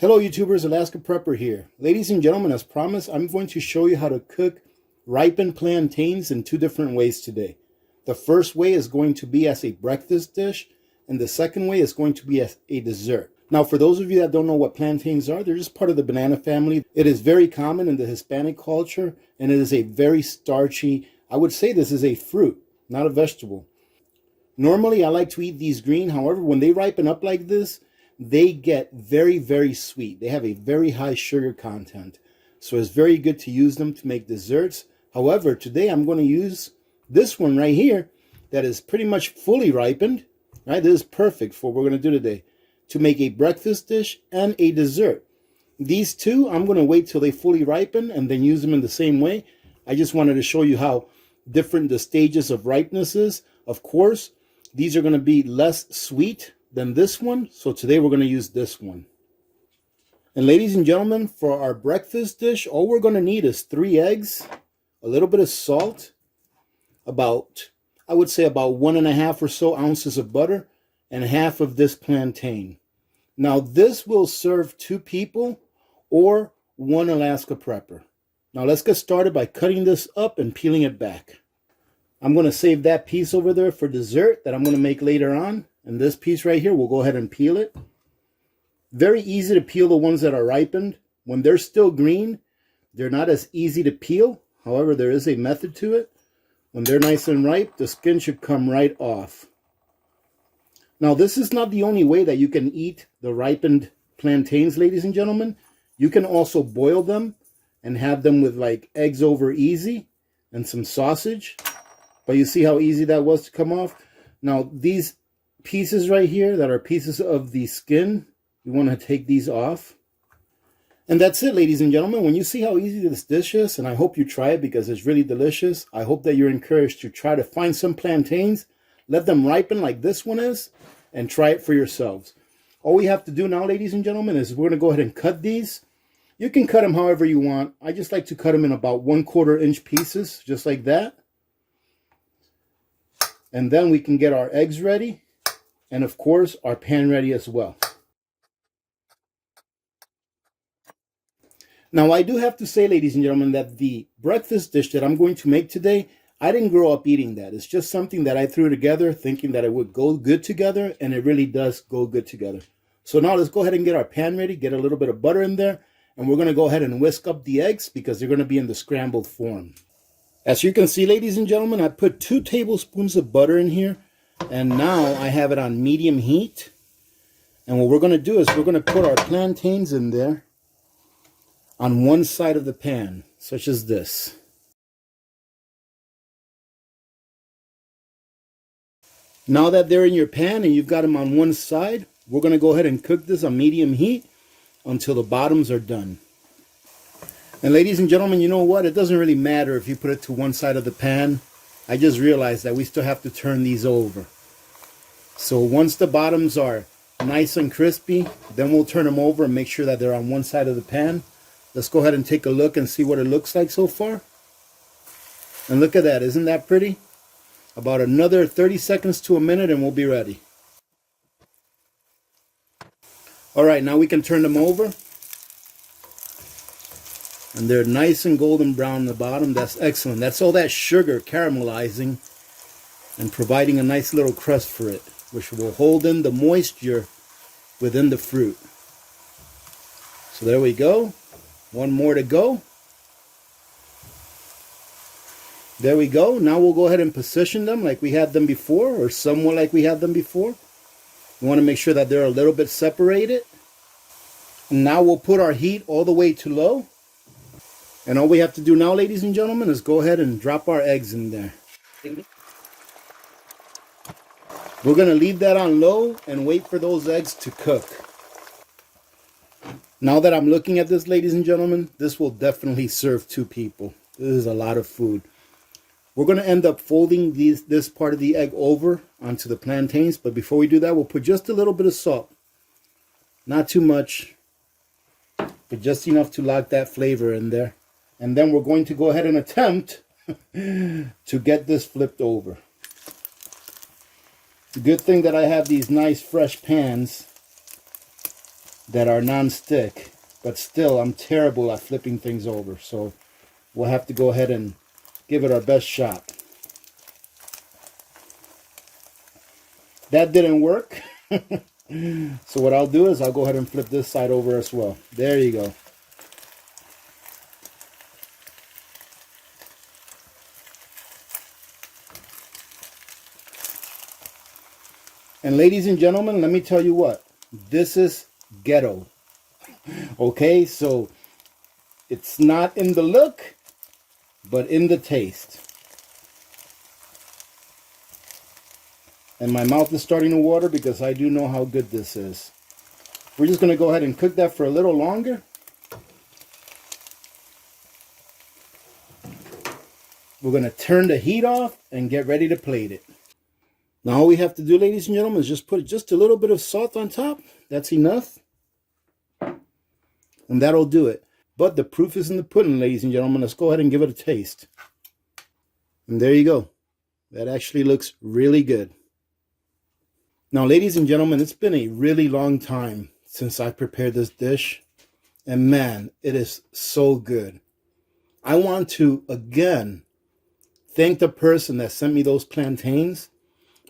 Hello YouTubers, Alaska Prepper here. Ladies and gentlemen, as promised, I'm going to show you how to cook ripened plantains in two different ways today. The first way is going to be as a breakfast dish, and the second way is going to be as a dessert. Now, for those of you that don't know what plantains are, they're just part of the banana family. It is very common in the Hispanic culture, and it is a very starchy, I would say this is a fruit, not a vegetable. Normally, I like to eat these green. However, when they ripen up like this, they get very, very sweet. They have a very high sugar content. So it's very good to use them to make desserts. However, today I'm going to use this one right here that is pretty much fully ripened. Right? This is perfect for what we're going to do today, to make a breakfast dish and a dessert. These two, I'm going to wait till they fully ripen and then use them in the same way. I just wanted to show you how different the stages of ripeness is. Of course, these are going to be less sweet than this one, so today we're going to use this one. And ladies and gentlemen, for our breakfast dish, all we're going to need is 3 eggs, a little bit of salt, I would say about 1.5 or so ounces of butter, and half of this plantain. Now this will serve 2 people or 1 Alaska Prepper. Now let's get started by cutting this up and peeling it back. I'm going to save that piece over there for dessert that I'm going to make later on. And this piece right here, we'll go ahead and peel it. Very easy to peel the ones that are ripened. When they're still green, they're not as easy to peel. However, there is a method to it. When they're nice and ripe, the skin should come right off. Now, this is not the only way that you can eat the ripened plantains, ladies and gentlemen. You can also boil them and have them with like eggs over easy and some sausage. But you see how easy that was to come off? Now, these pieces right here that are pieces of the skin, you want to take these off. And that's it, ladies and gentlemen. When you see how easy this dish is, and I hope you try it because it's really delicious, I hope that you're encouraged to try to find some plantains, let them ripen like this one is, and try it for yourselves. All we have to do now, ladies and gentlemen, is we're going to go ahead and cut these. You can cut them however you want. I just like to cut them in about 1/4 inch pieces, just like that. And then we can get our eggs ready. And of course, our pan ready as well. Now, I do have to say, ladies and gentlemen, that the breakfast dish that I'm going to make today, I didn't grow up eating that. It's just something that I threw together thinking that it would go good together, and it really does go good together. So now let's go ahead and get our pan ready, get a little bit of butter in there, and we're going to go ahead and whisk up the eggs because they're going to be in the scrambled form. As you can see, ladies and gentlemen, I put 2 tablespoons of butter in here. And now I have it on medium heat. And what we're going to do is we're going to put our plantains in there on one side of the pan, such as this. Now that they're in your pan and you've got them on one side, we're going to go ahead and cook this on medium heat until the bottoms are done. And ladies and gentlemen, you know what? It doesn't really matter if you put it to one side of the pan. I just realized that we still have to turn these over. So once the bottoms are nice and crispy, then we'll turn them over and make sure that they're on one side of the pan. Let's go ahead and take a look and see what it looks like so far. And look at that, isn't that pretty? About another 30 seconds to a minute and we'll be ready. All right, now we can turn them over. And they're nice and golden brown on the bottom. That's excellent. That's all that sugar caramelizing and providing a nice little crust for it, which will hold in the moisture within the fruit. So there we go. One more to go. There we go. Now we'll go ahead and position them like we had them before, or somewhat like we had them before. We want to make sure that they're a little bit separated. And now we'll put our heat all the way to low. And all we have to do now, ladies and gentlemen, is go ahead and drop our eggs in there. We're going to leave that on low and wait for those eggs to cook. Now that I'm looking at this, ladies and gentlemen, this will definitely serve 2 people. This is a lot of food. We're going to end up folding this part of the egg over onto the plantains. But before we do that, we'll put just a little bit of salt. Not too much, but just enough to lock that flavor in there. And then we're going to go ahead and attempt to get this flipped over. The good thing that I have these nice fresh pans that are non-stick, but still I'm terrible at flipping things over. So we'll have to go ahead and give it our best shot. That didn't work. So what I'll do is I'll go ahead and flip this side over as well. There you go. And ladies and gentlemen, let me tell you what, this is ghetto. Okay, so it's not in the look, but in the taste. And my mouth is starting to water because I do know how good this is. We're just going to go ahead and cook that for a little longer. We're going to turn the heat off and get ready to plate it. Now all we have to do, ladies and gentlemen, is just put just a little bit of salt on top. That's enough. And that'll do it. But the proof is in the pudding, ladies and gentlemen. Let's go ahead and give it a taste. And there you go. That actually looks really good. Now, ladies and gentlemen, it's been a really long time since I prepared this dish. And man, it is so good. I want to, again, thank the person that sent me those plantains.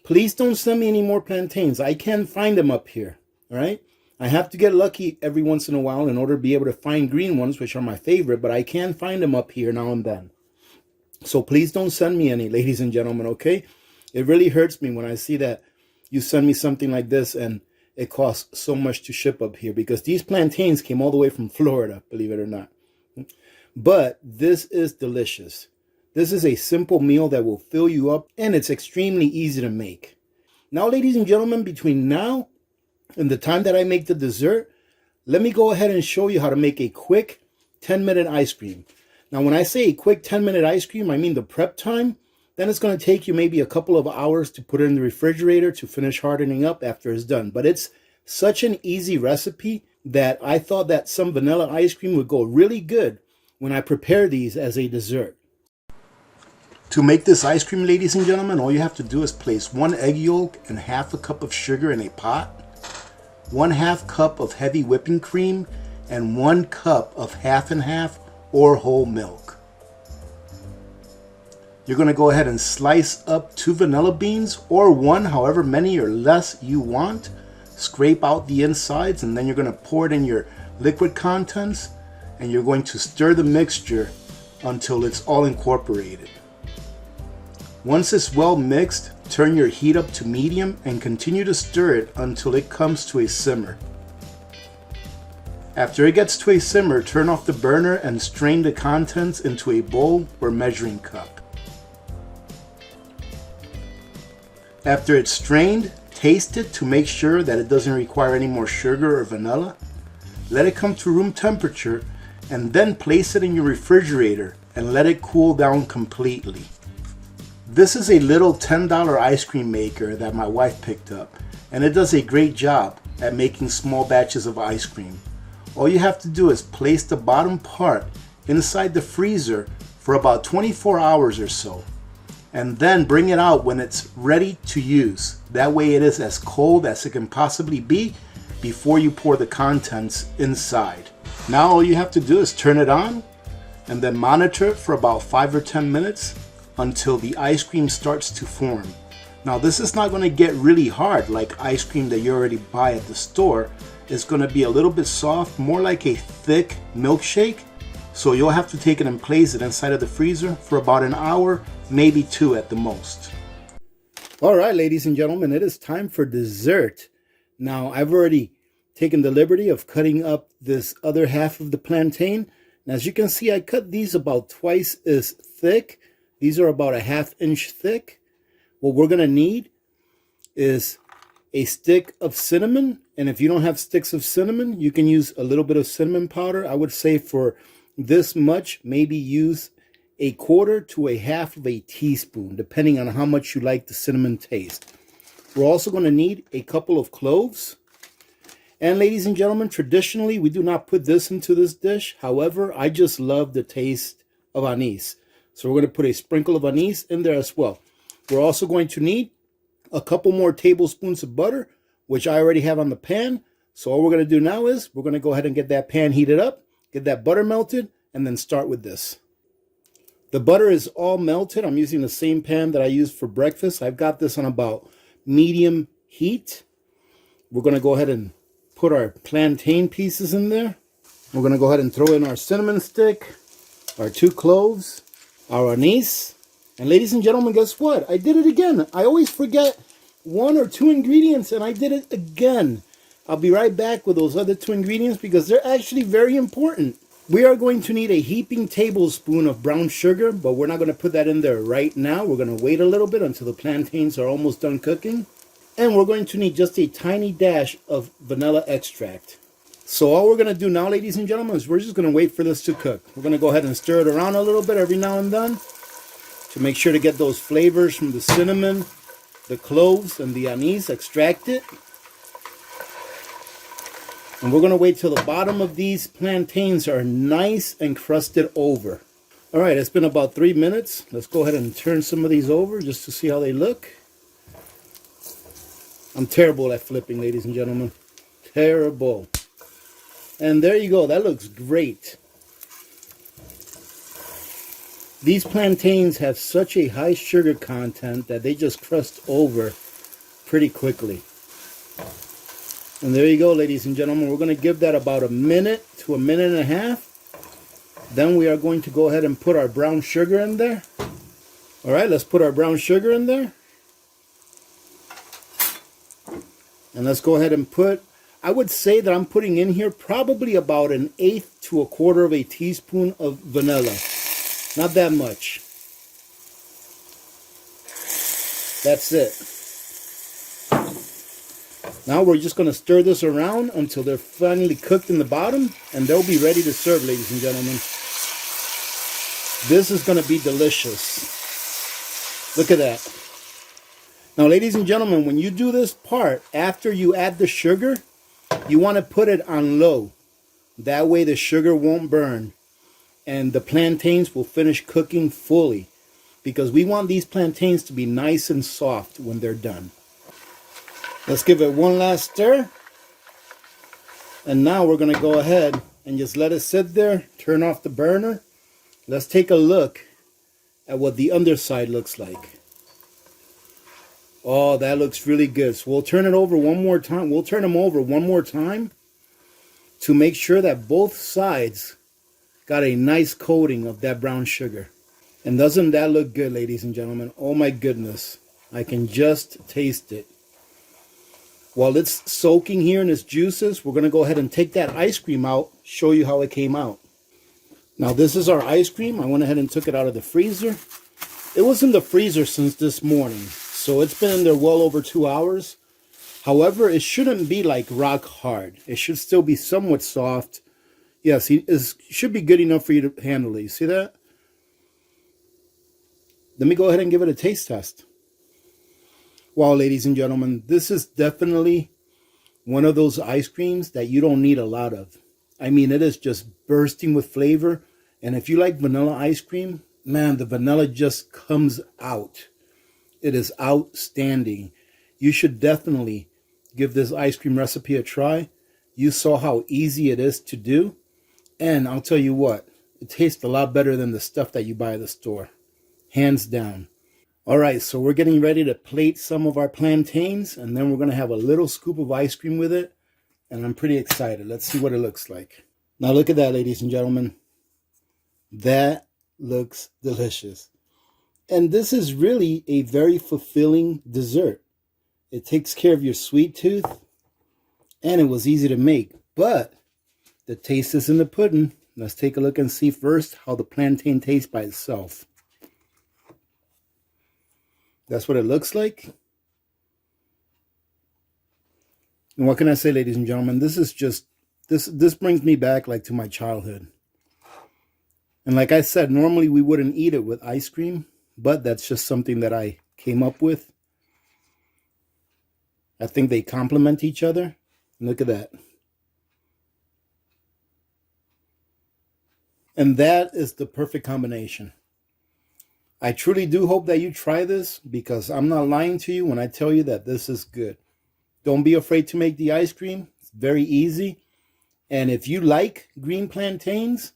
Please don't send me any more plantains. I can't find them up here, all right? I have to get lucky every once in a while in order to be able to find green ones, which are my favorite, but I can find them up here now and then. So please don't send me any, ladies and gentlemen, okay? It really hurts me when I see that you send me something like this and it costs so much to ship up here, because these plantains came all the way from Florida, believe it or not. But this is delicious. This is a simple meal that will fill you up, and it's extremely easy to make. Now, ladies and gentlemen, between now and the time that I make the dessert, let me go ahead and show you how to make a quick 10-minute ice cream. Now, when I say a quick 10-minute ice cream, I mean the prep time. Then it's going to take you maybe a couple of hours to put it in the refrigerator to finish hardening up after it's done. But it's such an easy recipe that I thought that some vanilla ice cream would go really good when I prepare these as a dessert. To make this ice cream, ladies and gentlemen, all you have to do is place 1 egg yolk and half a cup of sugar in a pot, 1/2 cup of heavy whipping cream, and 1 cup of half and half or whole milk. You're going to go ahead and slice up 2 vanilla beans, or 1, however many or less you want. Scrape out the insides, and then you're going to pour it in your liquid contents, and you're going to stir the mixture until it's all incorporated. Once it's well mixed, turn your heat up to medium and continue to stir it until it comes to a simmer. After it gets to a simmer, turn off the burner and strain the contents into a bowl or measuring cup. After it's strained, taste it to make sure that it doesn't require any more sugar or vanilla. Let it come to room temperature and then place it in your refrigerator and let it cool down completely. This is a little $10 ice cream maker that my wife picked up, and it does a great job at making small batches of ice cream. All you have to do is place the bottom part inside the freezer for about 24 hours or so, and then bring it out when it's ready to use. That way it is as cold as it can possibly be before you pour the contents inside. Now all you have to do is turn it on and then monitor it for about 5 or 10 minutes until the ice cream starts to form. Now this is not going to get really hard like ice cream that you already buy at the store. It's going to be a little bit soft, more like a thick milkshake. So you'll have to take it and place it inside of the freezer for about an hour, maybe 2 at the most. All right, ladies and gentlemen, it is time for dessert. Now, I've already taken the liberty of cutting up this other half of the plantain. And as you can see, I cut these about twice as thick. These are about a 1/2 inch thick. What we're going to need is a stick of cinnamon. And if you don't have sticks of cinnamon, you can use a little bit of cinnamon powder. I would say for this much, maybe use 1/4 to 1/2 of a teaspoon, depending on how much you like the cinnamon taste. We're also going to need a couple of cloves. And ladies and gentlemen, traditionally, we do not put this into this dish. However, I just love the taste of anise. So we're going to put a sprinkle of anise in there as well. We're also going to need a couple more tablespoons of butter, which I already have on the pan. So all we're going to do now is we're going to go ahead and get that pan heated up, get that butter melted, and then start with this. The butter is all melted. I'm using the same pan that I used for breakfast. I've got this on about medium heat. We're going to go ahead and put our plantain pieces in there. We're going to go ahead and throw in our cinnamon stick, our 2 cloves, our anise. And ladies and gentlemen, guess what? I did it again. I always forget 1 or 2 ingredients, and I did it again. I'll be right back with those other 2 ingredients because they're actually very important. We are going to need a heaping tablespoon of brown sugar, but we're not going to put that in there right now. We're going to wait a little bit until the plantains are almost done cooking. And we're going to need just a tiny dash of vanilla extract. So all we're going to do now, ladies and gentlemen, is we're just going to wait for this to cook. We're going to go ahead and stir it around a little bit every now and then to make sure to get those flavors from the cinnamon, the cloves, and the anise extracted. And we're going to wait till the bottom of these plantains are nice and crusted over. All right, it's been about 3 minutes. Let's go ahead and turn some of these over just to see how they look. I'm terrible at flipping, ladies and gentlemen. Terrible. And there you go. That looks great. These plantains have such a high sugar content that they just crust over pretty quickly. And there you go, ladies and gentlemen. We're going to give that about a minute to a minute and a half. Then we are going to go ahead and put our brown sugar in there. All right, let's put our brown sugar in there. And let's go ahead and put, I would say that I'm putting in here probably about 1/8 to 1/4 teaspoon of vanilla. Not that much. That's it. Now we're just going to stir this around until they're finally cooked in the bottom, and they'll be ready to serve, ladies and gentlemen. This is going to be delicious. Look at that. Now, ladies and gentlemen, when you do this part, after you add the sugar, you want to put it on low. That way the sugar won't burn, and the plantains will finish cooking fully, because we want these plantains to be nice and soft when they're done. Let's give it one last stir. And now we're going to go ahead and just let it sit there. Turn off the burner. Let's take a look at what the underside looks like. Oh, that looks really good. So we'll turn it over one more time. We'll turn them over one more time to make sure that both sides got a nice coating of that brown sugar. And doesn't that look good, ladies and gentlemen? Oh my goodness. I can just taste it. While it's soaking here in its juices, we're going to go ahead and take that ice cream out, show you how it came out. Now this is our ice cream. I went ahead and took it out of the freezer. It was in the freezer since this morning, so it's been in there well over 2 hours. However, it shouldn't be like rock hard. It should still be somewhat soft. Yes, it should be good enough for you to handle it. You see that? Let me go ahead and give it a taste test. Wow, ladies and gentlemen, this is definitely one of those ice creams that you don't need a lot of. I mean, it is just bursting with flavor. And if you like vanilla ice cream, man, the vanilla just comes out. It is outstanding. You should definitely give this ice cream recipe a try. You saw how easy it is to do. And I'll tell you what, it tastes a lot better than the stuff that you buy at the store. Hands down. All right, so we're getting ready to plate some of our plantains, and then we're going to have a little scoop of ice cream with it, and I'm pretty excited. Let's see what it looks like. Now look at that, ladies and gentlemen. That looks delicious. And this is really a very fulfilling dessert. It takes care of your sweet tooth, and it was easy to make, but the taste is in the pudding. Let's take a look and see first how the plantain tastes by itself. That's what it looks like. And what can I say, ladies and gentlemen? This is just, this brings me back like to my childhood. And like I said, normally we wouldn't eat it with ice cream, but that's just something that I came up with. I think they complement each other. Look at that. And that is the perfect combination. I truly do hope that you try this, because I'm not lying to you when I tell you that this is good. Don't be afraid to make the ice cream. It's very easy. And if you like green plantains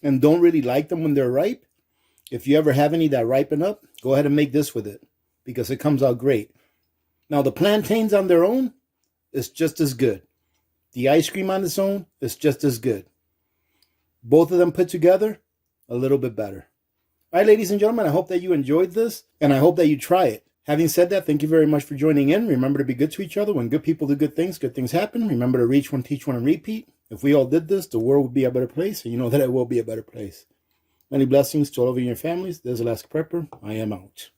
and don't really like them when they're ripe, if you ever have any that ripen up, go ahead and make this with it because it comes out great. Now, the plantains on their own is just as good. The ice cream on its own is just as good. Both of them put together, a little bit better. All right, ladies and gentlemen, I hope that you enjoyed this, and I hope that you try it. Having said that, thank you very much for joining in. Remember to be good to each other. When good people do good things happen. Remember to reach one, teach one, and repeat. If we all did this, the world would be a better place, and you know that it will be a better place. Many blessings to all of you and your families. This is Alaska Prepper. I am out.